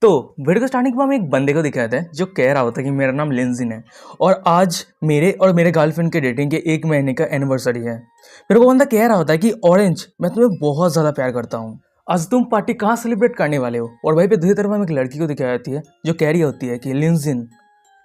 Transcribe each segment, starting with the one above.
तो वीडियो के स्टार्टिंग में हम एक बंदे को दिखाते हैं जो कह रहा होता है कि मेरा नाम लिंजिन है और आज मेरे और मेरे गर्लफ्रेंड के डेटिंग के 1 महीने का एनिवर्सरी है। फिर वो बंदा कह रहा होता है कि ऑरेंज मैं तुम्हें बहुत ज़्यादा प्यार करता हूँ, आज तुम पार्टी कहाँ सेलिब्रेट करने वाले हो। और वहीं पे दूसरी तरफ हम एक लड़की को दिखाई जाती है जो कह रही होती है कि लिंजिन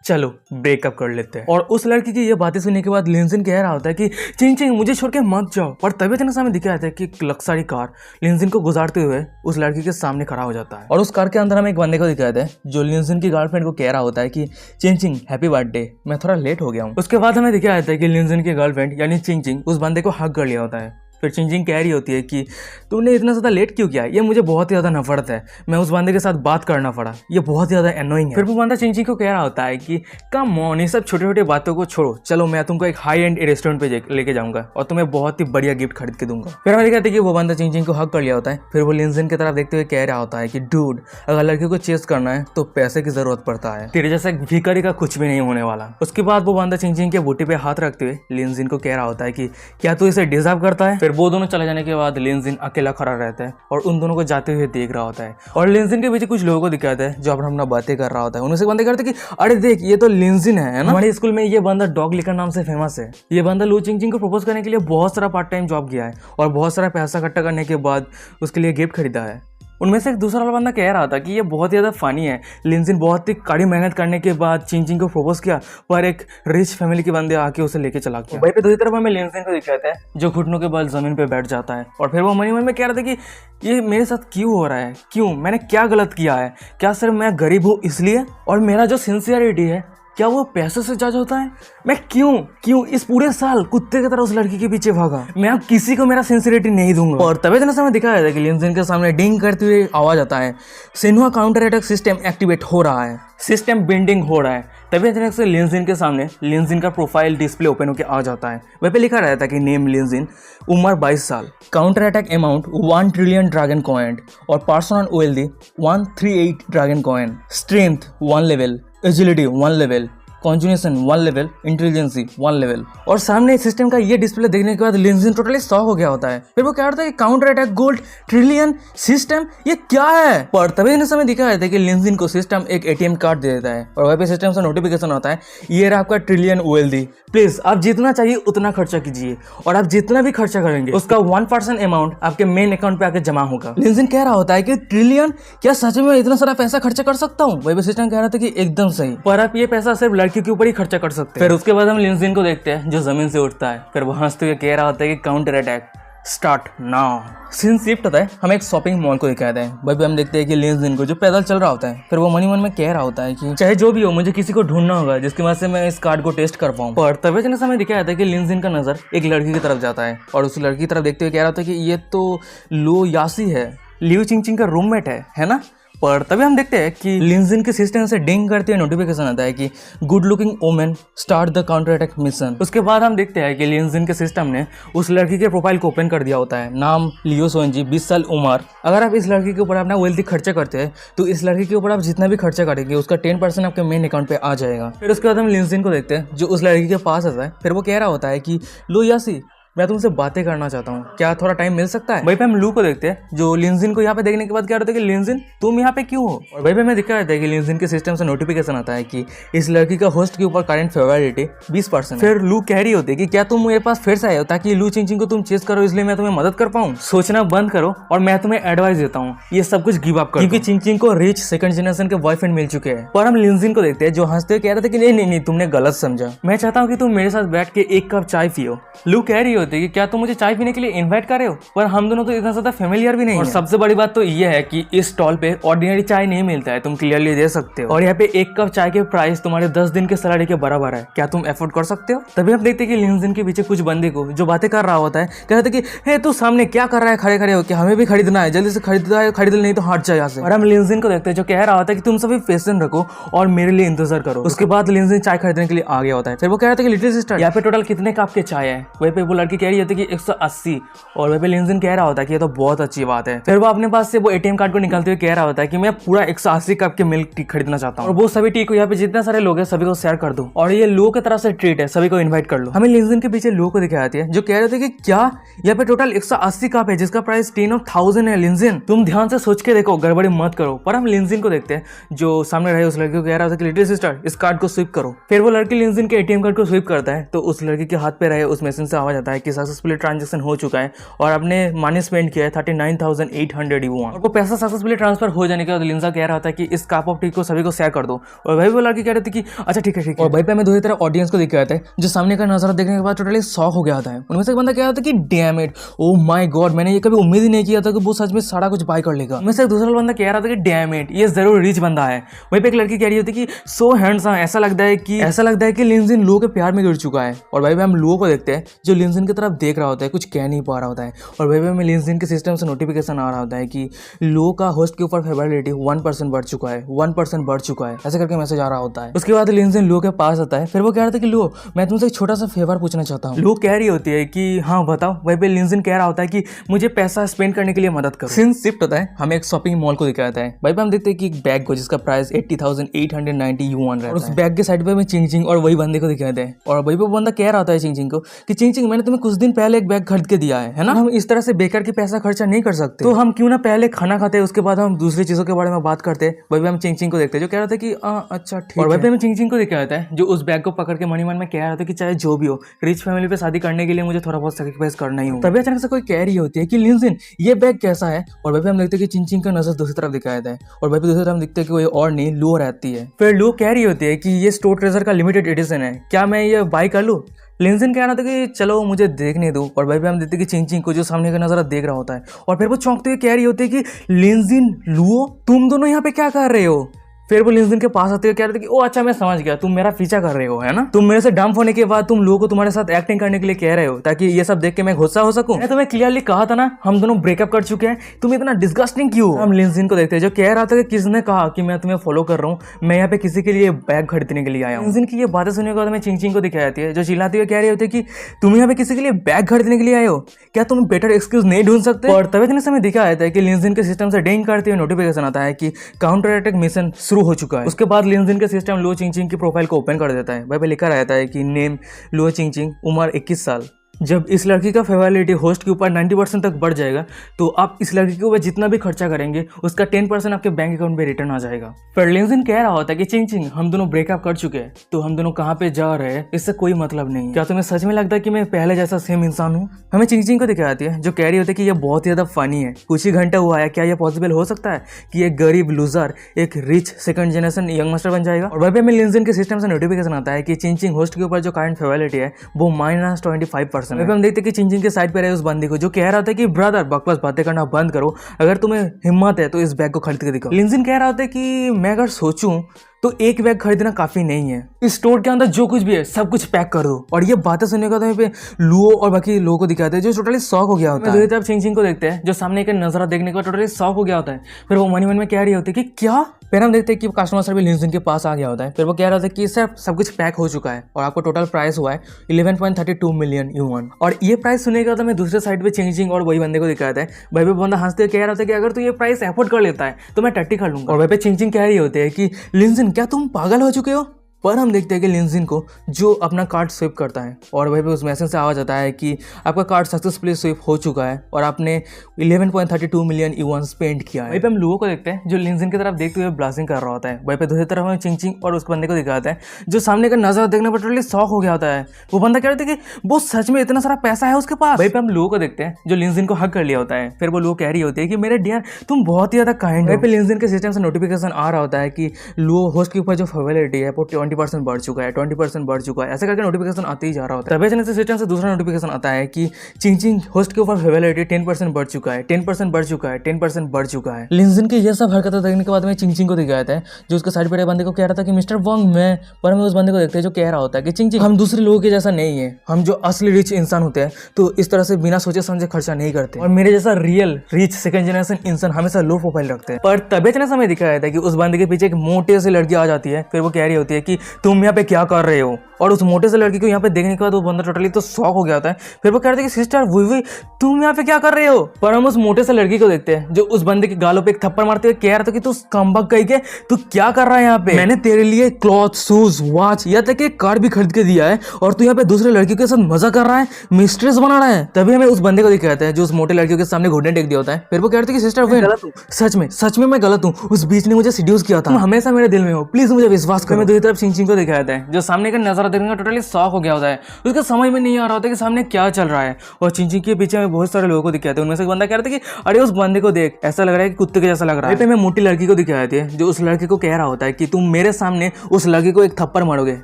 चलो ब्रेकअप कर लेते हैं। और उस लड़की की ये बातें सुनने के बाद लिंजिन कह रहा होता है कि चिंग चिंग मुझे छोड़ के मत जाओ। और तभी इतना सामने दिखाया जाता है कि एक लक्सारी कार लिंजिन को गुजारते हुए उस लड़की के सामने खड़ा हो जाता है। और उस कार के अंदर हम एक बंदे को दिखाते हैं जो लिंजिन की गर्लफ्रेंड को कह रहा होता है कि चिंग चिंग हैप्पी बर्थडे, मैं थोड़ा लेट हो गया हूँ। उसके बाद हमें दिखाया जाता है कि लिंजिन की गर्लफ्रेंड यानी चिंग चिंग उस बंदे को हक कर लिया होता है। फिर चिंग चिंग कह रही होती है कि तुमने इतना ज़्यादा लेट क्यों किया, ये मुझे बहुत ही ज़्यादा नफरत है, मैं उस बंदे के साथ बात करना पड़ा, ये बहुत ज़्यादा एनोइंग है। फिर वो बंदा चिंग चिंग को कह रहा होता है कि कम ऑन, ये सब छोटे छोटे बातों को छोड़ो, चलो मैं तुमको एक हाई एंड रेस्टोरेंट पे लेके जाऊंगा और तुम्हें बहुत ही बढ़िया गिफ्ट खरीद के दूंगा। फिर हमें कहते हैं कि वो बंदा चिंग चिंग को हक कर लिया होता है। फिर वो लिंजिन की तरफ देखते हुए कह रहा होता है कि डूड, अगर लड़की को चेस करना है तो पैसे की जरूरत पड़ता है, तेरे जैसे भिखारी का कुछ भी नहीं होने वाला। उसके बाद वो बंदा चिंग चिंग के बूटी पे हाथ रखते हुए लिंजिन को कह रहा होता है कि क्या तू इसे डिजर्व करता है। फिर वो दोनों चले जाने के बाद लिंजिन अकेला खड़ा रहता है और उन दोनों को जाते हुए देख रहा होता है। और लिंजिन के पीछे कुछ लोगों को दिखाता है जो अपना बातें कर रहा होता है। उनसे बंदे करते कि अरे देख ये तो लिंजिन है ना, हमारे स्कूल में ये बंदा डॉग लिकर नाम से फेमस है। ये बंदा लू चिंग चिंग को प्रपोज करने के लिए बहुत सारा पार्ट टाइम जॉब किया है और बहुत सारा पैसा इकट्ठा करने के बाद उसके लिए गिफ्ट खरीदा है। उनमें से एक दूसरा वाला बंदा कह रहा था कि ये बहुत ज़्यादा फनी है, लिंजिन बहुत ही कड़ी मेहनत करने के बाद चिंग चिंग को प्रपोज किया पर एक रिच फैमिली के बंदे आके उसे लेके चला गया। वहीं पे दूसरी तरफ हमें लिंजिन को दिखाता है जो घुटनों के बल जमीन पे बैठ जाता है और फिर वो मन में कह रहा था कि ये मेरे साथ क्यों हो रहा है, क्यों, मैंने क्या गलत किया है, क्या सिर्फ मैं गरीब हूँ इसलिए, और मेरा जो सिंसियरिटी है क्या वो पैसों से जज होता है। मैं क्यों इस पूरे साल कुत्ते की तरह उस लड़की के पीछे भागा, मैं अब किसी को मेरा सिंसियरिटी नहीं दूंगा। और तभी इतना समय दिखाया था कि लिंजिन के सामने डिंग करते हुए आवाज आता है, Xinhua counter attack system activate हो रहा है, सिस्टम बिल्डिंग हो रहा है। तभी अचानक से लिंजिन के सामने लिंजिन का प्रोफाइल डिस्प्ले ओपन होकर आ जाता है। वह पे लिखा रहता है कि नेम लिंजिन, उम्र 22 साल, counter attack amount 1 trillion dragon coin और person wealthy 138 dragon coin, strength 1 level, agility 1 level, कॉन्जुनेशन 1 लेवल, इंटेलिजेंसी 1 लेवल। और सामने सिस्टम का ये डिस्प्ले देखने के बाद लिंजिन टोटली शॉक हो गया होता है। फिर वो क्या होता है कि counter attack gold trillion system, ये क्या है। पर तभी इस समय दिखा जाता है कि लिंजिन को सिस्टम एक एटीएम कार्ड दे देता है और वहीं पे सिस्टम से नोटिफिकेशन आता है, ये रहा आपका ट्रिलियन वेल्दी, प्लीज आप जितना चाहिए उतना खर्चा कीजिए और आप जितना भी खर्चा करेंगे उसका 1% अमाउंट आपके मेन अकाउंट पे आके जमा होगा। लिंजिन कह रहा होता है कि ट्रिलियन, क्या सच में इतना सारा पैसा खर्चा कर सकता हूँ। वही पे सिस्टम कह रहा था कि एकदम सही, पर आप ये पैसा सिर्फ लड़की के ऊपर ही खर्चा कर सकते हैं। फिर उसके बाद हम लिंजिन को देखते हैं जो जमीन से उठता है। फिर वो हंसते हुए कह रहा होता है कि counter attack start now. Scene shift होता है, हम एक शॉपिंग मॉल को दिखाते हैं। वहीं पे हम देखते हैं कि लिंजिन को जो पैदल चल रहा होता है। फिर वो मन में कह रहा होता है कि चाहे जो भी हो मुझे किसी को ढूंढना होगा जिसकी वजह से मैं इस कार्ड को टेस्ट कर पाऊँ। पर तभी इतने समय दिखाया जाता है कि लिंजिन का नजर एक लड़की की तरफ जाता है और उस लड़की की तरफ देखते हुए कह रहा होता है कि ये तो लो यासी है, लियू चिंग चिंग का रूममेट है ना। पर तभी हम देखते हैं कि लिंजिन के सिस्टम से डिंग करते हुए नोटिफिकेशन आता है कि good looking women start the counter attack mission. उसके बाद हम देखते हैं कि लिंजिन के सिस्टम ने उस लड़की के प्रोफाइल को ओपन कर दिया होता है। नाम लियो सोनजी, 20 साल उम्र। अगर आप इस लड़की के ऊपर अपना वेल्थी खर्चा करते हैं तो इस लड़की के ऊपर आप जितना भी खर्चा करेंगे उसका 10% आपके मेन अकाउंट पे आ जाएगा। फिर उसके बाद हम लिंजिन को देखते हैं जो उस लड़की के पास आता है। फिर वो कह रहा होता है कि लो यासी, मैं तुमसे बातें करना चाहता हूँ, क्या थोड़ा टाइम मिल सकता है। वहीं पे हम लू को देखते हैं जो लिंजिन को यहाँ पे देखने के बाद क्या होता है कि लिंजिन तुम यहाँ पे क्यों हो। और वहीं पे हमें दिखा जाता है कि लिंजिन के सिस्टम से नोटिफिकेशन आता है कि इस लड़की का होस्ट के ऊपर करंट फेवरिटी 20%। फिर लू कह रही होती है कि क्या तुम मेरे पास फिर से आए हो ताकि लू चिंग चिंग को तुम चेस करो, इसलिए मैं तुम्हें मदद कर पाऊँ। सोचना बंद करो और मैं तुम्हें एडवाइस देता हूँ, ये सब कुछ गिव अप करो, क्योंकि चिंग चिंग को रिच सेकंड जनरेशन के बॉयफ्रेंड मिल चुके हैं। पर हम लिंजिन को देखते हैं जो हंसते हुए कह रहे थे कि नहीं तुमने गलत समझा, मैं चाहता हूँ कि तुम मेरे साथ बैठ के 1 कप चाय पियो। लू कह रही होती है कि क्या तुम मुझे चाय पीने के लिए इनवाइट कर रहे हो, पर हम दोनों तो इतना ज्यादा फेमिलियर भी नहीं। और सबसे बड़ी बात तो ये है कि इस स्टॉल पे ऑर्डिनरी चाय नहीं मिलता है, तुम क्लियरली दे सकते हो। और यहाँ पे 1 कप चाय के प्राइस तुम्हारे 10 दिन के सैलरी के बराबर है, क्या तुम एफोर्ड कर सकते हो। तभी हम देखते हैं कि लिंजिन के पीछे कुछ बंदे को जो बातें कर रहा होता है कह रहे थे कि हे तू सामने क्या कर रहा है खड़े खड़े होकर, हमें भी खरीदना है, जल्दी से खरीद नहीं तो हट जाए यहाँ से। और हम लिंजिन को देखते हैं जो कह रहा होता है कि तुम सभी पेशेंस रखो और मेरे लिए इंतजार करो। उसके बाद लिंजिन चाय खरीदने के लिए आ गया होता है। फिर वो कह रहा था कि लिटिल सिस्टर यहाँ पे टोटल कितने कप के चाय है। वहीं पे वो लड़की लड़की कह रही होती है कि 180 और वहीं पे लिंजिन कह रहा होता है कि ये तो बहुत अच्छी बात है। फिर वो अपने पास से वो एटीएम कार्ड को निकालते हुए कह रहा होता है कि मैं पूरा 180 कप के मिल्क टी खरीदना चाहता हूँ और वो सभी टी को यहाँ पे जितने सारे लोग हैं सभी को शेयर कर दो और ये लो की तरफ से ट्रीट है, सभी को इन्वाइट कर लो। हमें लिंजिन के पीछे लो को दिखाई जाती है जो कह रहे थे कि क्या यहाँ पे टोटल 180 कप है जिसका प्राइस 10,000 है। लिंजिन तुम ध्यान से सोच के देखो, गड़बड़ी मत करो। पर हम लिंजिन को देखते हैं जो सामने रहे उस लड़की को कह रहा था कि लिटिल सिस्टर इस कार्ड को स्विप करो। फिर वो लड़की लिंजिन के एटीएम कार्ड को स्विप करता है तो उस लड़की के हाथ पे रहे उस मशीन से आवाज आता है कि सक्सेसफुली ट्रांजेक्शन हो चुका है और आपने मनी स्पेंड किया है 39,800 युआन और वो पैसा सक्सेसफुली ट्रांसफर हो जाने के बाद लिंजा कह रहा था कि इस कप ऑफ टी को सभी को शेयर कर दो और भाई वो लड़की कह रही थी कि अच्छा ठीक है। और भाई पे हमें दूसरी तरह ऑडियंस को दिखाया था जो सामने का नजारा देखने के बाद टोटली शॉक हो गया था। उनमें से एक बंदा कह रहा था कि damn it, oh my God, मैंने ये कभी उम्मीद ही नहीं किया था कि वो सच में सारा कुछ बाय कर लेगा। उनमें से एक दूसरा बंदा कह रहा था कि डैम इट, ये जरूर रिच बंदा है। वहीं पे एक लड़की कह रही होती कि सो हैंडसम, ऐसा लगता है कि लिंजिन लो के प्यार में गिर चुका है। और भाई हम लो को देखते हैं जो लिंजिन की तरफ देख रहा होता है, कुछ कह नहीं पा रहा होता है और भाई हमें लिंजिन के सिस्टम से नोटिफिकेशन आ रहा होता है कि लो का होस्ट के ऊपर फेवरेबिलिटी 1% बढ़ चुका है, 1% बढ़ चुका है, ऐसे करके मैसेज आ रहा होता है। उसके बाद लिंजिन लो के पास आता है। फिर वो कह रहा था कि लो मैं तुमसे एक छोटा सा फेवर पूछना चाहता हूँ। लो कह रही होती है कि हाँ बताओ। वहीं पे लिंजिन कह रहा होता है कि मुझे पैसा स्पेंड करने के लिए मदद करो। सीन शिफ्ट होता है, हमें एक शॉपिंग मॉल को दिखाया जाता है। भाई पे हम देखते हैं कि एक बैग को जिसका प्राइस 80,890 युआन रहता है। उस बैग के साइड पे हमें चिंग और वही बंदे को दिखाते हैं और वही पे बंदा कह रहा होता है चिंग को कि चिंग मैंने तुम्हें कुछ दिन पहले एक बैग खरीद के दिया है ना, हम इस तरह से बेकार की पैसा खर्चा नहीं कर सकते, तो हम क्यों ना पहले खाना खाते उसके बाद हम दूसरी चीजों के बारे में बात करते। वही पे हम चिंग को देखते हैं जो कह रहा था कि अच्छा ठीक है। और वही पे हमें चिंग को दिखाया जाता है जो उस बैग को पकड़ के मन में कह रहा था कि चाहे जो भी हो रिच फैमिली पे शादी करने के लिए मुझे थोड़ा बहुत सैक्रिफाइस करना ही हो। तभी अचानक से कोई कह रही होती है कि लिंजिन ये बैग कैसा है और वही पे हम देखते हैं कि चिंग का नजर दूसरी तरफ दिखाया जाता है और वही पे दूसरी तरफ हम देखते हैं कि वो और नहीं लो रहती है। फिर लो कह रही होती है कि ये स्टोर ट्रेजर का लिमिटेड एडिशन है, क्या मैं ये बाय कर लूं। लिंजिन कह रहा था कि चलो मुझे देखने दो और भाई पे हम देखते हैं कि चिंग को जो सामने का नजारा देख रहा होता है और फिर वो चौंकते हुए कह रही होती है कि लिंजिन लुओ तुम दोनों यहाँ पे क्या कर रहे हो। फिर वो लिंजिन के पास आते हुए कह रहे थे कि ओ अच्छा मैं समझ गया, तुम मेरा पीछा कर रहे हो है ना, तुम मेरे से डंप होने के बाद तुम लोगों को तुम्हारे साथ एक्टिंग करने के लिए कह रहे हो ताकि ये सब देख के मैं गुस्सा हो सकूं। मैंने तुम्हें क्लियरली कहा था ना हम दोनों ब्रेकअप कर चुके हैं, तुम इतना डिस्गस्टिंग क्यों। हम लिंजिन को देखते हैं जो कह रहा था कि किसने कहा कि मैं तुम्हें फॉलो कर रहा हूँ, मैं यहाँ पे किसी के लिए बैग खरीदने के लिए आया हूँ। लिंजिन की ये बातें सुनने के बाद हमें चिंग को दिखाई जाती है जो चिल्लाती हुए कह रही होती है कि तुम यहाँ पे किसी के लिए बैग खरीदने के लिए आए हो, क्या तुम बेटर एक्सक्यूज नहीं ढूंढ सकते। और तभी इतने समय दिखाया जाता है कि लिंजिन के सिस्टम से डिंग करते हुए नोटिफिकेशन आता है कि काउंटर अटैक मिशन शुरू हो चुका है। उसके बाद लिंजिन के सिस्टम लो चिंग की प्रोफाइल को ओपन कर देता है। भाई पे लिखा रहता है कि नेम लो चिंग, उम्र 21 साल। जब इस लड़की का फेवरेबिलिटी होस्ट के ऊपर 90% तक बढ़ जाएगा तो आप इस लड़की के ऊपर जितना भी खर्चा करेंगे उसका 10% आपके बैंक अकाउंट में रिटर्न आ जाएगा। फिर लिंजिन कह रहा होता है कि चिंग हम दोनों ब्रेकअप कर चुके हैं तो हम दोनों कहाँ पे जा रहे हैं इससे कोई मतलब नहीं। क्या तुम्हें सच में लगता है कि मैं पहले जैसा सेम इंसान हूँ। हमें चिंग को दिखाई जाती है जो कह रही होती है कि ये बहुत ही ज्यादा फनी है, कुछ ही घंटा हुआ है, क्या यह पॉसिबल हो सकता है कि एक गरीब लूजर एक rich second generation young master बन जाएगा। और वही हमें लिंजिन के सिस्टम से नोटिफिकेशन आता है कि चिंग होस्ट के ऊपर जो करंट फेवरेबिलिटी है वो -25%। हम देखते कि चिंग के साइड पे रहे उस बंदी को जो कह रहा था कि ब्रदर बकवास बातें करना बंद करो, अगर तुम्हें हिम्मत है तो इस बैग को खरीद के दिखाओ। लिंजिन कह रहा था कि मैं अगर सोचूं तो एक बैग खरीदना काफी नहीं है, इस स्टोर के अंदर जो कुछ भी है सब कुछ पैक कर दो। और ये बातें सुनने का तो लुओ और बाकी लोगों को दिखाते हैं जो टोटली शॉक हो गया होता है। तो चिंग को देखते हैं जो सामने का नजारा देखने का टोटली शॉक हो गया होता है। फिर वो मन में कह रही होती है कि क्या। फिर हम देखते हैं कि कस्टमर सर्विस लिंजिन के पास आ गया होता है। फिर वो कह रहा था कि सर सब कुछ पैक हो चुका है और आपको टोटल प्राइस हुआ है 11.32 मिलियन युआन। और ये प्राइस सुनने के बाद हमें दूसरे साइड पे चिंग और वही बंदे को दिखाता है। भाई पे बंदा हंसते हुए कह रहा था कि अगर तू ये प्राइस एफोर्ड कर लेता है तो मैं टट्टी कर लूंगा। और भाई पे चिंग कह रही होती है कि लिंजिन क्या तुम पागल हो चुके हो। पर हम देखते हैं कि लिंजिन को जो अपना कार्ड स्विप करता है और वहीं पे उस मैसेज से आवाज आता है कि आपका कार्ड सक्सेसफुली स्विप हो चुका है और आपने 11.32 मिलियन युआन स्पेंड किया है। वहीं पे हम लोगों को देखते हैं जो लिंजिन की तरफ देखते हुए ब्लास्टिंग कर रहा होता है। वहीं पे दूसरी तरफ हमें चिंग और उस बंदे को दिखाता है जो सामने का नजारा देखने पर टोटली शॉक हो गया होता है। वो बंदा कह रहा था कि वो सच में इतना सारा पैसा है उसके पास। वहीं पे हम लोगों को देखते हैं जो लिंजिन को हक कर लिया होता है। फिर वो लोग कह रही होती है कि मेरे डियर तुम बहुत ही ज्यादा काइंड। वहीं पे लिंजिन के सिस्टम से नोटिफिकेशन आ रहा होता है कि लो होस्ट के ऊपर जो फेवरेबिलिटी है वो 20% बढ़ चुका है, 20% बढ़ चुका है, ऐसे करके नोटिफिकेशन आते ही जा रहा होता है। तभी अचानक से सिस्टम से दूसरा नोटिफिकेशन आता है कि चिंग होस्ट के ऊपर फेवरेबिलिटी 10% बढ़ चुका है, 10% बढ़ चुका है, 10% बढ़ चुका है। लिंजिन की ये सब हरकतें देखने के बाद में चिंग को दिखाया था जो उसके साइड पर बंदे को कह रहा था कि मिस्टर वोंग मैं। पर हमें उस बंदे को देखते हैं जो कह रहा होता है कि चिंग हम दूसरे लोगों के जैसा नहीं है, हम जो असली रिच इंसान होते हैं तो इस तरह से बिना सोचे समझे खर्चा नहीं करते और मेरे जैसा रियल रिच सेकंड जनरेशन इंसान हमेशा लो प्रोफाइल रखते हैं। पर तभी अचानक हमें दिखाया था कि उस बंदे के पीछे एक मोटे से लड़की आ जाती है। फिर वो कह रही होती है कि कि तुम यहाँ पे क्या कर रहे हो। और उस मोटे से लड़की को यहाँ पे देखने के बाद वो बंदा टोटली तो शॉक हो गया होता है। फिर वो कह रहे थे कि सिस्टर वही तुम यहाँ पे क्या कर रहे हो। पर हम उस मोटे से लड़की को देखते हैं जो उस बंदे के गालों पे एक थप्पड़ मारते हुए कह रहा था कि तू कमबख्त कहीं के तू क्या कर रहा है यहाँ पे, मैंने तेरे लिए क्लॉथ, शूज, वॉच या तक एक कार भी खरीद के दिया है और तू यहाँ पे दूसरे लड़कियों के साथ मजा कर रहा है, मिस्ट्रेस बना रहा है। तभी हमें उस बंदे को दिखाते हैं जो उस मोटे लड़कियों के सामने घुटने टेक दिया होता है। फिर वो कह रहे थे कि सिस्टर मैं गलत हूँ, सच में मैं गलत हूँ, उस बीच ने मुझे सीड्यूस किया था, तुम हमेशा मेरे दिल में हो, प्लीज मुझे विश्वास करो। मैं दूसरी तरफ चिंग को दिखाया था जो सामने का नजारा देखने का टोटली शॉक हो गया होता है। उसका समझ में नहीं आ रहा होता कि सामने क्या चल रहा है। और चिंग के पीछे में बहुत सारे लोगों को दिखाते हैं। उनमें से एक बंदा कह रहा था कि अरे उस बंदे को देख, ऐसा लग रहा है कि कुत्ते के जैसा लग रहा है। मैं मोटी लड़की को दिखाया था जो उस लड़के को कह रहा होता है कि तुम मेरे सामने उस लड़की को एक थप्पड़ मारोगे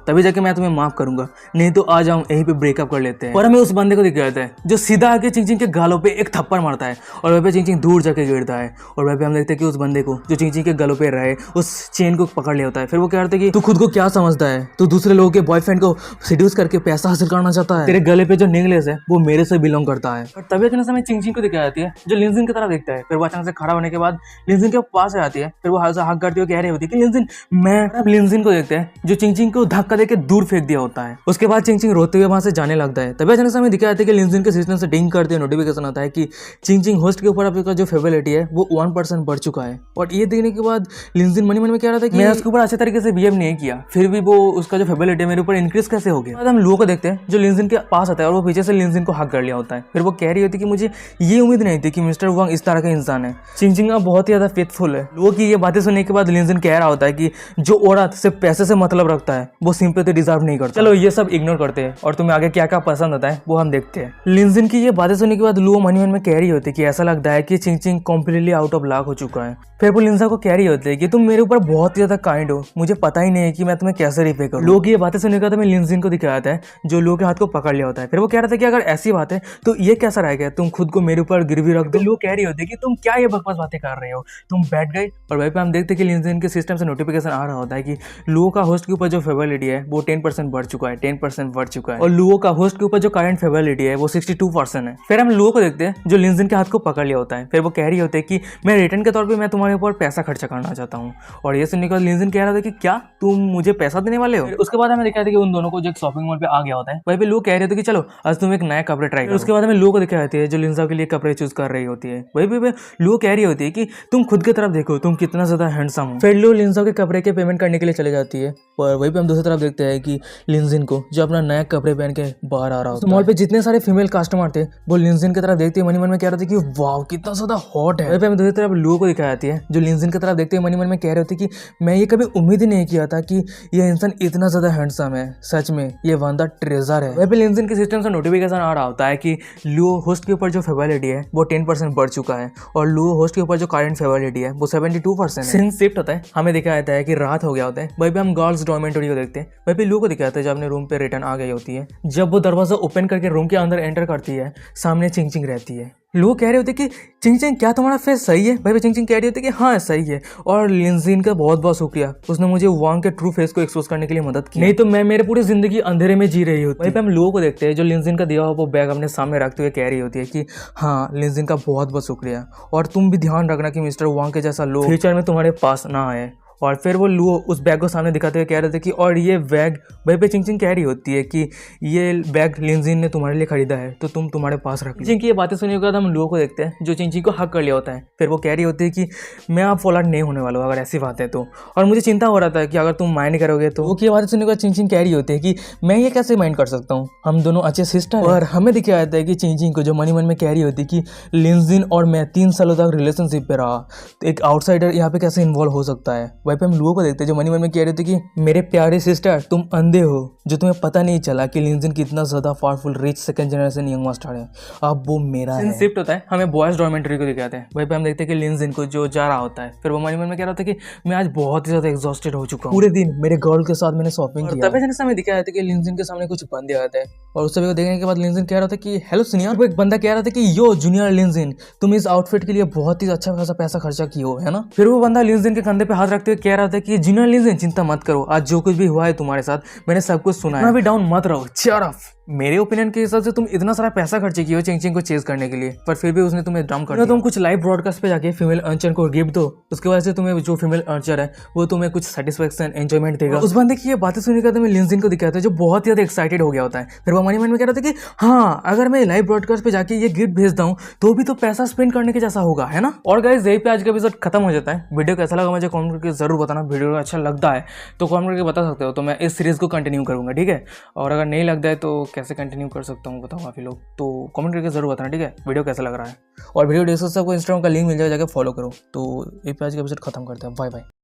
तभी जाके मैं तुम्हें माफ करूंगा, नहीं तो आ जाऊं यहीं पे ब्रेकअप कर लेते हैं। और हमें उस बंदे को दिखाया था जो सीधा आके चिंग के गालों पे एक थप्पड़ मारता है और वह पे चिंग दूर जाके गिरता है। और वह पे हम देखते हैं कि उस बंदे को जो चिंग के गलों पे रहे उस चेन को पकड़ लिया होता है। फिर वो कह रहा था कि तू खुद को क्या समझता है, तू दूसरे लोगों के बॉयफ्रेंड को सीड्यूस करके पैसा हासिल करना चाहता है, तेरे गले पे जो नेकलेस है वो मेरे से बिलोंग करता है। और तभी अचानक से हमें चिंग को दिखाई जाती है जो लिंजिन की तरफ देखता है। फिर वो अचानक से खड़ा होने के बाद लिंजिन के पास आ जाती है। फिर वो हाथ करती हुए कह रही होती है कि लिंजिन, मैं अब लिंजिन को देखते हैं जो चिंग को धक्का देके दूर फेंक दिया होता है। उसके बाद चिंग रोते हुए वहां से जाने लगता है। तभी अचानक से हमें दिखाया जाता है कि लिंजिन के सिस्टम से डिंग करते हुए नोटिफिकेशन आता है कि चिंग होस्ट के ऊपर आपका जो फेवरेलिटी है वो 1% बढ़ चुका है। और ये देखने के बाद लिंजिन मन में कह रहा था कि मैं उसके ऊपर अच्छे तरीके से बिहेव नहीं किया, फिर भी वो उसका जो फेवरेलिटी है मेरे ऊपर इंक्रीज कैसे हो गया। हम लोगों को देखते हैं जो लिंजिन के पास आता है और वो पीछे से लिंजिन को हक कर लिया होता है। फिर वो कह रही होती है कि मुझे ये उम्मीद नहीं थी कि मिस्टर वांग इस तरह का इंसान है। चिंग बहुत ही ज्यादा फेथफुल है। लोगों की ये बातें सुनने के बाद लिंजिन कह रहा होता है कि जो औरत सिर्फ पैसे से मतलब रखता है वो सिंपैथी डिजर्व नहीं करता। चलो ये सब इग्नोर करते हैं और तुम्हें आगे क्या क्या पसंद आता है वो हम देखते हैं। लिंजिन की ये बातें सुनने के बाद लुओ मन में कह रही होती है कि ऐसा लगता है कि चिंग कंप्लीटली आउट ऑफ लक हो चुका है। फिर वो लिंजा को कह रही होती है कि तुम मेरे ऊपर बहुत ही ज्यादा काइंड हो, मुझे पता ही नहीं है कि मैं तुम्हें कैसे रिपे करूं। लोग ये बातें सुनने के बाद हमें लिंजिन को दिखाया जाता है जो लोग के हाथ को पकड़ लिया होता है। फिर वो कह रहा था कि अगर ऐसी बात है तो ये कैसा रहेगा, तुम खुद को मेरे ऊपर गिरवी रख दो। लोग कह रही होती है कि तुम क्या ये बकवास बातें कर रहे हो, तुम बैठ गए। और वहीं पे हम देखते हैं कि लिंजिन के सिस्टम से नोटिफिकेशन आ रहा होता है कि लुओ का होस्ट के ऊपर जो फेवरेलिटी है वो 10% बढ़ चुका है, 10% बढ़ चुका है। और लुओ का होस्ट के ऊपर जो करंट फेवरेलिटी है वो 62% है। फिर हम लुओ को देखते हैं जो लिंजिन के हाथ को पकड़ लिया होता है। फिर वो कह रही होती है कि मैं रिटर्न के तौर पे मैं तुम्हारे ऊपर पैसा खर्चा करना चाहता हूँ। और ये सुनने के बाद लिंजिन कह रहा था कि क्या तुम मुझे पैसा देने वाले हो। उसके बाद हमें दिखाया था कि उन दोनों को जो एक शॉपिंग मॉल पे आ गया होता है। वहीं पे लोग कह रहे थे कि चलो आज तुम एक नया कपड़े ट्राई करो। उसके बाद हमें लोग को दिखाई जाती है जो लिंजा के लिए कपड़े चूज कर रही होती है। वहीं पे लोग कह रही होती है कि तुम खुद की तरफ देखो, तुम कितना ज्यादा हैंडसम हो। फिर लोग लिंजा के कपड़े के पेमेंट करने के लिए चले जाती है। और वहीं पे हम दूसरी तरफ देखते हैं कि लिंजिन को जो अपना नया कपड़े पहन के बाहर आ रहा होता है। मॉल पे जितने सारे फीमेल कस्टमर थे वो लिंजिन की तरफ देखते हुए मन में कह रहे थे कि वाह कितना ज्यादा हॉट है। वहीं पे हम दूसरी तरफ लोगों को दिखाई जाती है जो लिंजिन की तरफ देखते हुए मन में कह रहे थे कि मैं ये कभी उम्मीद ही नहीं किया था कि ये इंसान इतना ज्यादा हैंडसम है, सच में ये बंदा ट्रेजर है। वहीं पे लिंजिन के सिस्टम से नोटिफिकेशन आ रहा होता है कि लुओ होस्ट के ऊपर जो फेवरेलिटी है वो 10% बढ़ चुका है और लुओ होस्ट के ऊपर जो करंट फेवरेलिटी है वो 72% है। सीन शिफ्ट होता है, हमें दिखाया जाता है कि रात हो गया होता है। वहीं पे हम गर्ल्स डॉर्मेटरी को देखते हैं। वहीं पे लुओ को दिखाया जाता है जब अपने रूम पे रिटर्न आ गई होती है। जब वो दरवाजा ओपन करके रूम के अंदर एंटर करती है सामने चिंग रहती है। लोग कह रहे होते कि चिंग क्या तुम्हारा फेस सही है। भाई चिंग कह रही होती कि हाँ सही है और लिंजिन का बहुत बहुत शुक्रिया, उसने मुझे वांग के ट्रू फेस को एक्सपोज करने के लिए मदद की, नहीं तो मैं मेरे पूरी जिंदगी अंधेरे में जी रही होती। वहीं पे हम लोगों को देखते हैं जो लिंजिन का दिया हुआ वो बैग अपने सामने रखते हुए कह रही होती है कि हाँ लिंजिन का बहुत बहुत शुक्रिया और तुम भी ध्यान रखना कि मिस्टर वांग के जैसा लोग फ्यूचर में तुम्हारे पास ना आए। और फिर वो लुओ उस बैग को सामने दिखाते हुए कह रहे थे कि और ये बैग, वहीं पे चिंग कह रही होती है कि ये बैग लिंजिन ने तुम्हारे लिए खरीदा है तो तुम तुम्हारे पास रख लो। चिंग की ये बातें सुनने के बाद हम लुओ को देखते हैं जो चिंग को हक कर लिया होता है। फिर वो कह रही होती है कि मैं आप फॉलोअर नहीं होने वाला हूँ अगर ऐसी बात है तो, और मुझे चिंता हो रहा था कि अगर तुम माइंड करोगे तो। वो की बातें सुनने के बाद चिंग कह रही होती है कि मैं ये कैसे माइंड कर सकता हूँ, हम दोनों अच्छे सिस्टर हैं। और हमें दिखाया जाता है कि चिंग को जो मन में कह रही होती है कि लिंजिन और मैं 3 सालों तक रिलेशनशिप पे रहा तो एक आउटसाइडर यहाँ पे कैसे इन्वॉल्व हो सकता है। वहीं पे हम लुओ को देखते हैं मन में कह रहे थे कि मेरे प्यारे सिस्टर तुम अंधे हो जो तुम्हें पता नहीं चला कि लिंजिन कितना ज्यादा powerful rich second generation young master है, अब वो मेरा है। शिफ्ट होता है, हमें बॉयज डॉर्मेटरी को दिखाते हैं। वहीं पे हम देखते हैं कि लिंजिन को जो जा रहा होता है। फिर वो मन में कह रहा था कि मैं आज बहुत ही ज्यादा एग्जॉस्टेड हो चुका हूँ, पूरे दिन मेरे गर्ल के साथ मैंने शॉपिंग किया। तभी हमें दिखाया था कि लिंजिन के सामने कुछ बंदे आते हैं और उस सभी को देखने के बाद लिंजिन कह रहा था कि हेलो सीनियर। वो एक बंदा कह रहा था कि यो जूनियर लिंजिन तुम इस आउटफिट के लिए बहुत ही अच्छा खासा पैसा खर्चा किए हो है ना। फिर वो बंदा लिंजिन के कंधे पे हाथ रखते हुए कह रहा था कि जूनियर लिंजिन चिंता मत करो, आज जो कुछ भी हुआ है तुम्हारे साथ मैंने सब कुछ सुना है, अभी डाउन मत रहो, चीयर अप। मेरे ओपिनियन के हिसाब से तुम इतना सारा पैसा खर्च किए हो चिंग चिंग को चेज करने के लिए, पर फिर भी उसने तुम्हें ड्रम कर दिया। तुम कुछ लाइव ब्रॉडकास्ट पे जाके फीमेल अर्चर को गिफ्ट दो, उसके वजह से तुम्हें जो फीमेल अर्चर है वो तुम्हें कुछ सेटिस्फेक्शन एंजॉयमेंट देगा। उस बंदे की ये बातें सुनने के बाद मैं लिंजिन को दिखाया था जो बहुत ही ज्यादा एक्साइटेड हो गया होता है। फिर वो मन में कह रहा था कि हाँ, अगर मैं लाइव ब्रॉडकास्ट पे जाके ये गिफ्ट भेजता हूँ तो भी तो पैसा स्पेंड करने के जैसा होगा, है ना। और गाइस यही पे आज का एपिसोड खत्म हो जाता है। वीडियो कैसा लगा मुझे कमेंट करके जरूर बताना। वीडियो अच्छा लगता है तो कमेंट करके बता सकते हो, तो मैं इस सीरीज को कंटिन्यू करूंगा, ठीक है। और अगर नहीं लगता है तो कैसे कंटिन्यू कर सकता हूँ बताओ काफ़ी लोग, तो कमेंट करके जरूर बताना, ठीक है। वीडियो कैसा लग रहा है और वीडियो डिस्क्रिप्शन से आपको इंस्टाग्राम का लिंक मिल जाएगा, जाकर फॉलो करो। तो ये पे आज का एपिसोड खत्म करते हैं। Bye bye.